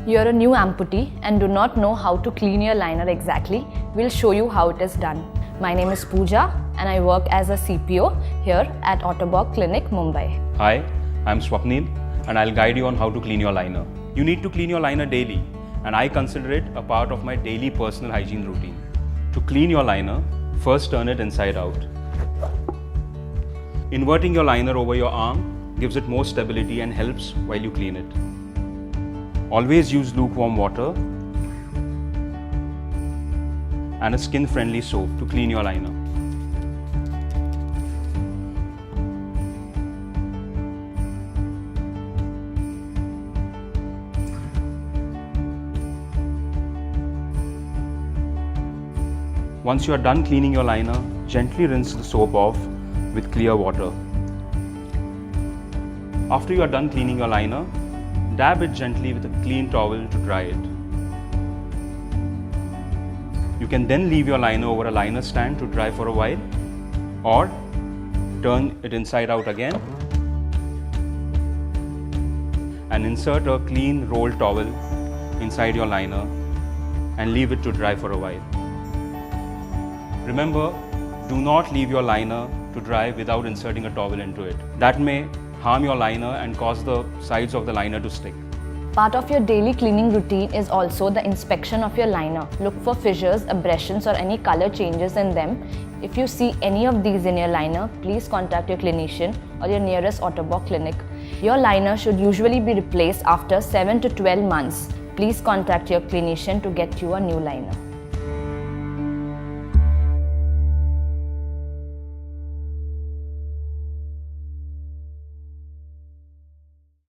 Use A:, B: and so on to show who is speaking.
A: You're a new amputee and do not know how to clean your liner exactly, we'll show you how it is done. My name is Pooja and I work as a CPO here at Ottobock Clinic, Mumbai.
B: Hi, I'm Swapnil and I'll guide you on how to clean your liner. You need to clean your liner daily and I consider it a part of my daily personal hygiene routine. To clean your liner, first turn it inside out. Inverting your liner over your arm gives it more stability and helps while you clean it. Always use lukewarm water and a skin-friendly soap to clean your liner. Once you are done cleaning your liner, gently rinse the soap off with clear water. After you are done cleaning your liner, dab it gently with a clean towel to dry it. You can then leave your liner over a liner stand to dry for a while, or turn it inside out again and insert a clean rolled towel inside your liner and leave it to dry for a while. Remember, do not leave your liner to dry without inserting a towel into it. That may harm your liner and cause the sides of the liner to stick.
A: Part of your daily cleaning routine is also the inspection of your liner. Look for fissures, abrasions or any color changes in them. If you see any of these in your liner, please contact your clinician or your nearest Ottobock clinic. Your liner should usually be replaced after 7 to 12 months. Please contact your clinician to get you a new liner.